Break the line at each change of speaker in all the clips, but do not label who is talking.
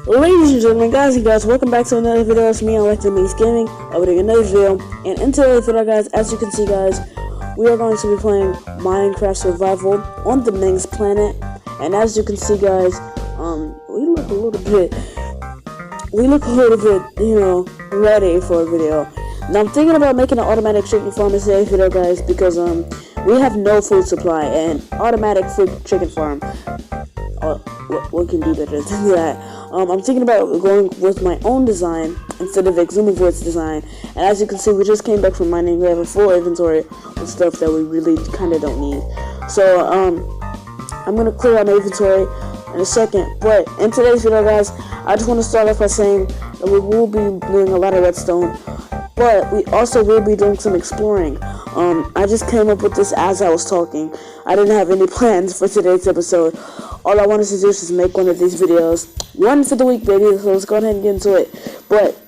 Ladies and gentlemen, guys and guys, welcome back to another video. It's me, I'm with the Manx Gaming. I'll be doing another video, and in today's video, guys, as you can see, guys, we are going to be playing Minecraft Survival on the Manx planet. And as you can see, guys, we look a little bit, ready for a video. Now I'm thinking about making an automatic chicken farm in today's video, guys, because we have no food supply, and automatic food chicken farm. What can be better than that? I'm thinking about going with my own design instead of Exumavort's design. And as you can see, we just came back from mining. We have a full inventory with stuff that we really kind of don't need. So I'm gonna clear out my inventory in a second. But in today's video, guys, I just want to start off by saying that we will be doing a lot of redstone, but we also will be doing some exploring. I just came up with this as I was talking. I didn't have any plans for today's episode. All I wanted to do is just make one of these videos. One for the week, baby, so let's go ahead and get into it. But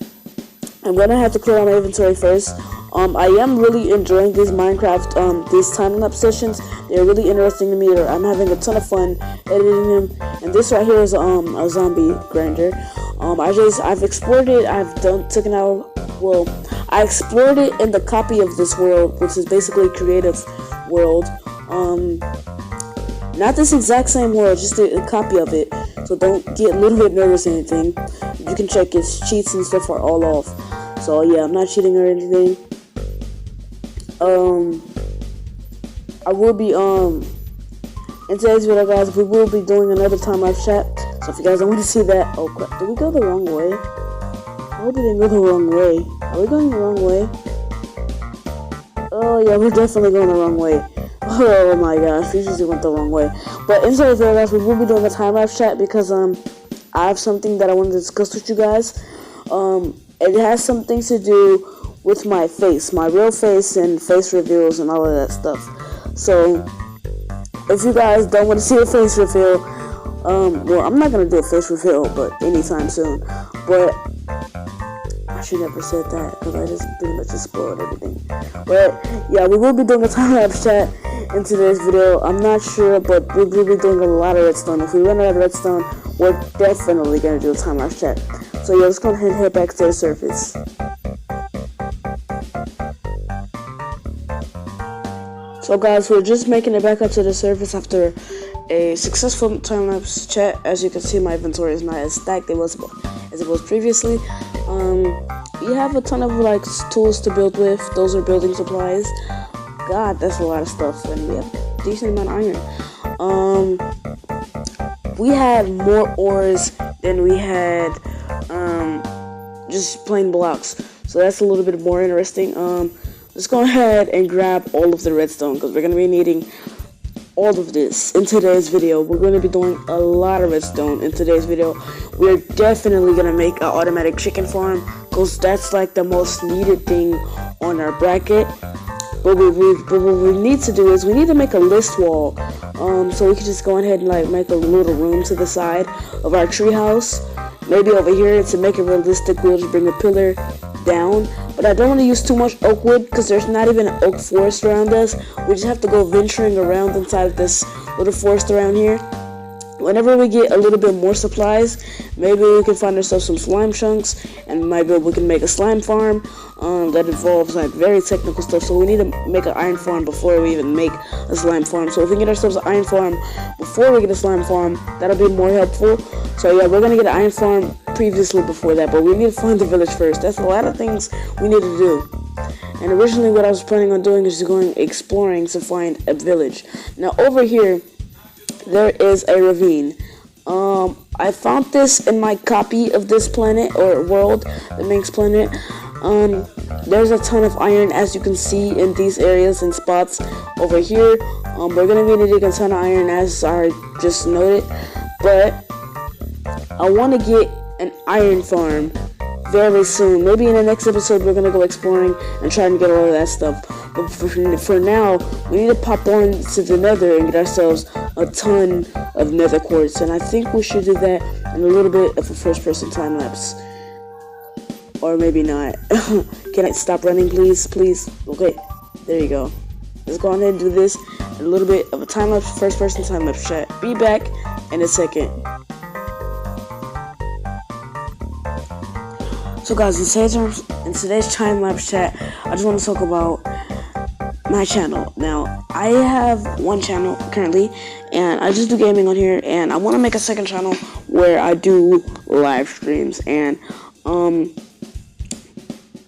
I'm gonna have to clear out my inventory first. I am really enjoying these Minecraft, these time-lapse sessions. They're really interesting to me. I'm having a ton of fun editing them. And this right here is a zombie grinder. I've explored it. I explored it in the copy of this world, which is basically creative world. Not this exact same world, just a copy of it. So don't get a little bit nervous or anything. You can check its cheats and stuff are all off. So yeah, I'm not cheating or anything. I will be in today's video, guys, we will be doing another time-lapse chat. So if you guys don't want to see that, oh crap, did we go the wrong way? I hope we didn't go the wrong way. Are we going the wrong way? Oh yeah, we're definitely going the wrong way. Oh my gosh, we just went the wrong way. But in today's video, guys, we will be doing a time-lapse chat because I have something that I want to discuss with you guys. It has something to do with my face, my real face, and face reveals and all of that stuff. So if you guys don't want to see a face reveal, well, I'm not gonna do a face reveal, but anytime soon. But I should never said that because I just pretty much just spoiled everything. But yeah, we will be doing a time-lapse chat in today's video. I'm not sure, but we will be doing a lot of redstone. If we run out of redstone, we're definitely gonna do a time-lapse chat. So yeah, let's go ahead and head back to the surface. So guys, we're just making it back up to the surface after a successful time-lapse chat. As you can see, my inventory is not as stacked as it was previously. You have a ton of tools to build with. Those are building supplies. God, that's a lot of stuff, and we have a decent amount of iron. We had more ores than we had just plain blocks, so that's a little bit more interesting. Let's go ahead and grab all of the redstone because we're gonna be needing all of this in today's video. We're going to be doing a lot of redstone in today's video. We're definitely going to make an automatic chicken farm because that's like the most needed thing on our bracket. But what we need to do is we need to make a list wall, so we can just go ahead and make a little room to the side of our treehouse. Maybe over here, to make it realistic, we'll just bring a pillar down. But I don't want to use too much oak wood because there's not even an oak forest around us. We just have to go venturing around inside of this little forest around here. Whenever we get a little bit more supplies, maybe we can find ourselves some slime chunks, and maybe we can make a slime farm that involves very technical stuff. So we need to make an iron farm before we even make a slime farm. So if we get ourselves an iron farm before we get a slime farm, that'll be more helpful. So yeah, we're gonna get an iron farm previously before that, but we need to find the village first. That's a lot of things we need to do. And originally what I was planning on doing is going exploring to find a village. Now over here, there is a ravine. I found this in my copy of this planet or world, the Manx planet. There's a ton of iron, as you can see in these areas and spots over here. We're gonna be needing a ton of iron, as I just noted, but I want to get an iron farm very soon. Maybe in the next episode we're gonna go exploring and try and get all of that stuff. But for now, we need to pop on to the nether and get ourselves a ton of nether quartz, and I think we should do that in a little bit of a first-person time lapse, or maybe not. Can I stop running, please? Okay, there you go. Let's go ahead and do this in a little bit of a time lapse, first-person time lapse chat. Be back in a second. So guys, in today's time-lapse chat, I just want to talk about my channel. Now, I have one channel currently, and I just do gaming on here, and I want to make a second channel where I do live streams, and I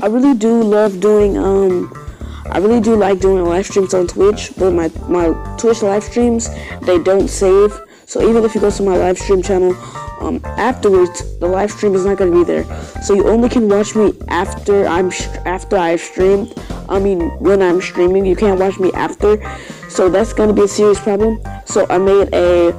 really do love doing I really do like doing live streams on Twitch, but my Twitch live streams, they don't save. So even if you go to my live stream channel, afterwards the live stream is not going to be there. So you only can watch me after I've streamed. I mean, when I'm streaming, you can't watch me after. So that's going to be a serious problem. So I made a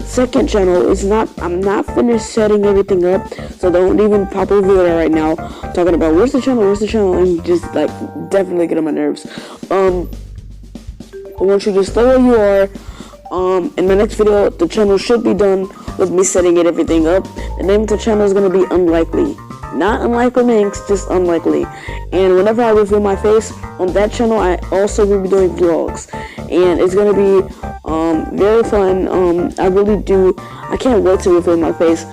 second channel. I'm not finished setting everything up, so don't even pop over there right now talking about where's the channel, and just like definitely get on my nerves. I want you to stay where you are. In my next video, the channel should be done with me setting everything up. The name of the channel is going to be Unlikely. Not Unlikely Manx, just Unlikely. And whenever I reveal my face on that channel, I also will be doing vlogs. And it's going to be very fun. I can't wait to reveal my face.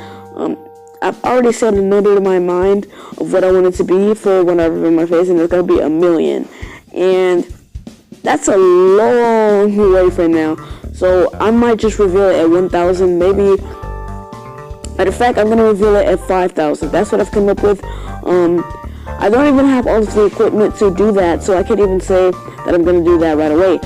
I've already set a number in my mind of what I want it to be for when I reveal my face, and it's going to be 1 million. And that's a long way from now. So I might just reveal it at 1,000, maybe. Matter of fact, I'm going to reveal it at 5,000. That's what I've come up with. I don't even have all of the equipment to do that, so I can't even say that I'm going to do that right away.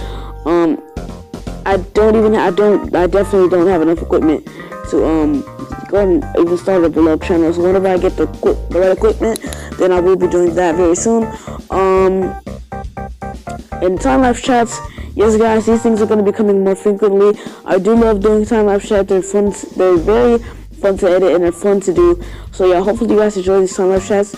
I definitely don't have enough equipment to go and even start a vlog channel. So whenever I get the right equipment, then I will be doing that very soon. In time-lapse chats, yes guys, these things are going to be coming more frequently. I do love doing time-lapse chats. They're fun. They're very fun to edit, and they're fun to do. So yeah, hopefully you guys enjoy these time-lapse chats.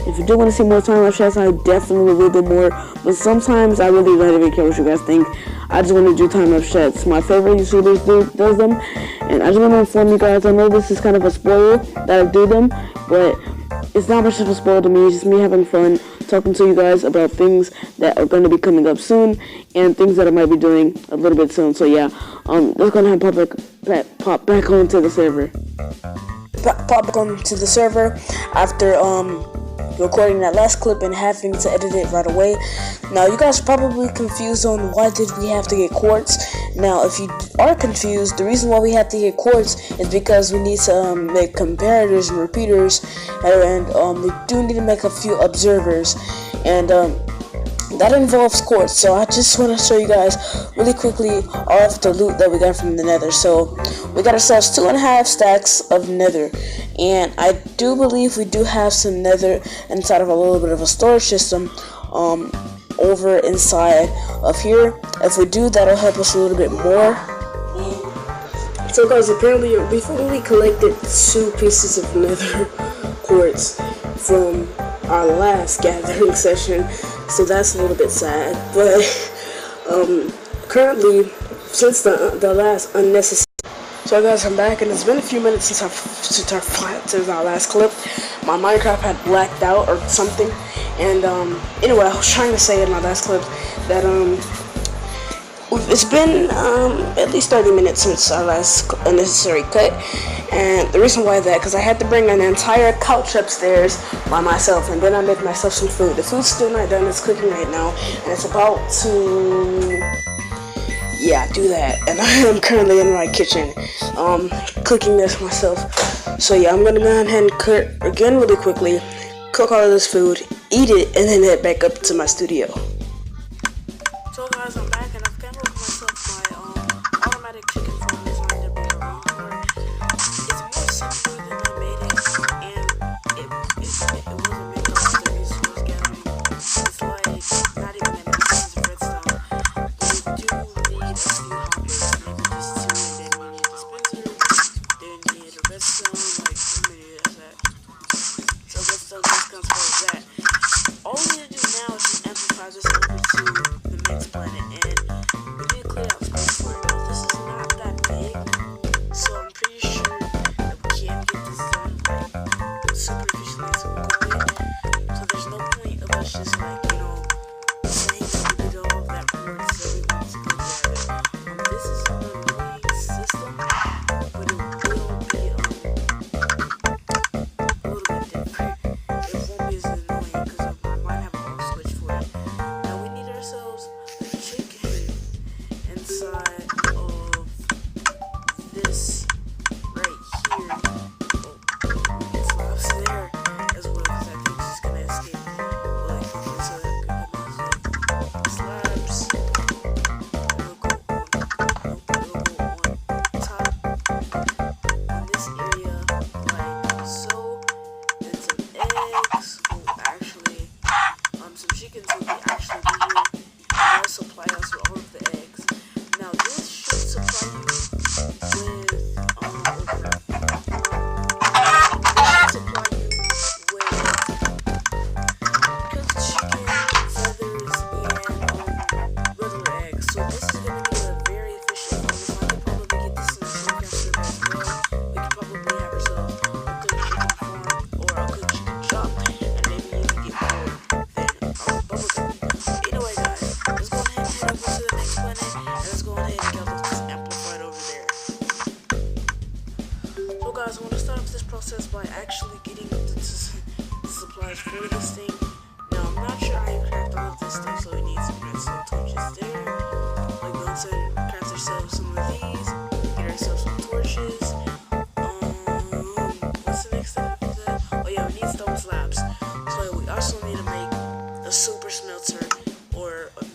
If you do want to see more time-lapse chats, I definitely will do more. But sometimes I really don't even care what you guys think. I just want to do time-lapse chats. My favorite YouTubers does them, and I just want to inform you guys. I know this is kind of a spoiler that I do them, but it's not much of a spoiler to me. It's just me having fun talking to you guys about things that are going to be coming up soon and things that I might be doing a little bit soon. So yeah, let's go ahead and pop back onto the server. Pop back onto the server after recording that last clip and having to edit it right away. Now you guys are probably confused on why did we have to get quartz. Now if you are confused, the reason why we have to get quartz is because we need to make comparators and repeaters, and we do need to make a few observers, and that involves quartz. So I just want to show you guys really quickly all of the loot that we got from the nether. So we got ourselves 2.5 stacks of nether, and I do believe we do have some nether inside of a little bit of a storage system over inside of here. If we do, that'll help us a little bit more. So guys, apparently before we collected 2 pieces of nether quartz from our last gathering session, so that's a little bit sad. But currently, since the last unnecessary. So guys, I'm back, and it's been a few minutes since our last clip. My Minecraft had blacked out or something, and anyway, I was trying to say in my last clip that it's been at least 30 minutes since our last unnecessary cut, and the reason why that, because I had to bring an entire couch upstairs by myself, and then I make myself some food. The food's still not done, it's cooking right now, and it's about to, yeah, do that. And I am currently in my kitchen, cooking this myself. So yeah, I'm gonna go ahead and cook again really quickly, cook all of this food, eat it, and then head back up to my studio. So guys, I'm back, and I've came up with myself my automatic chicken farm design that we're around for. It's more simpler than I made it, and it wasn't made of the resource gathering. It's like not even many pieces of redstone, but we do need a few hoppers, maybe just 2, and then we need a dispenser, then we need a redstone, like how many is that? So redstone comes for that. All we need to do now is just amplify this over to the Manx planet, and we need to clear out space for it. Now, this is not that big, so I'm pretty sure that we can get this done like super efficiently, super quickly. So there's no point of us just like, you know, saying that we did all of that work so we want to go grab it. This is an annoying system, but it will be a little bit different.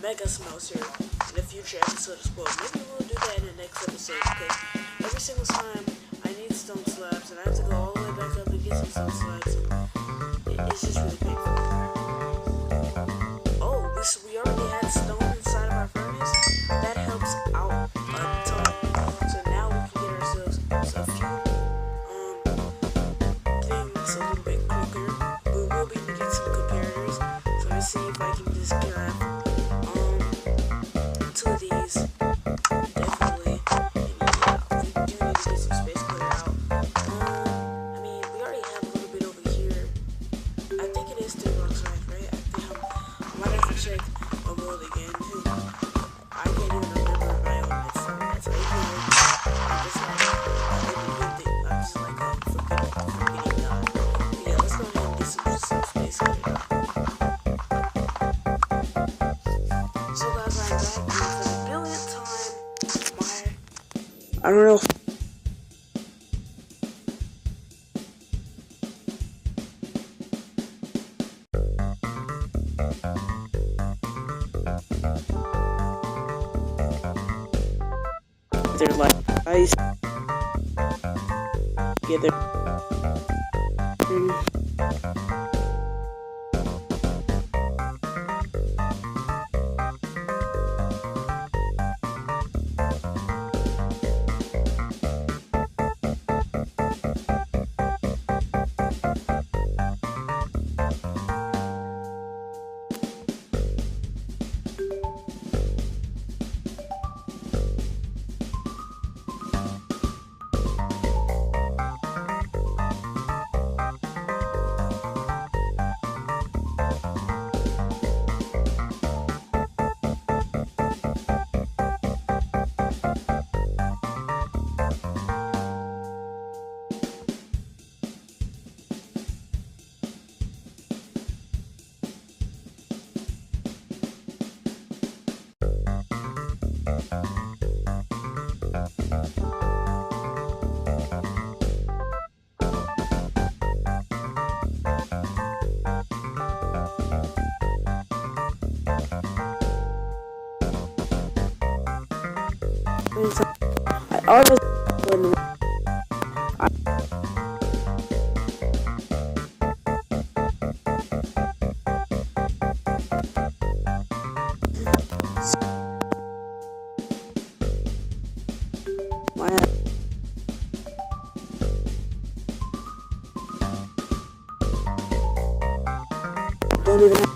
mega smells here in a future episode as well. Maybe we'll do that in the next episode because every single time I need stone slabs and I have to go all the way back up and get some stone slabs. It's just really painful. Oh, we already had stone inside of our furnace. That helps out a ton. So now we can get ourselves a few things a little bit quicker. We will be needing some comparators. So let's see if I can just grab two of these. Definitely. And yeah, we do need to get some space cleared out. I mean, we already have a little bit over here. I think it is 3 blocks right, right? I might have to check my world again. I can't even remember my own myself. That's how you do it. I'm just like forgetting God. But yeah, let's go ahead and get some space cleared out. So guys, I'm back and for the billionth time, I don't know. They're like ice. Yeah, they're. I always don't even have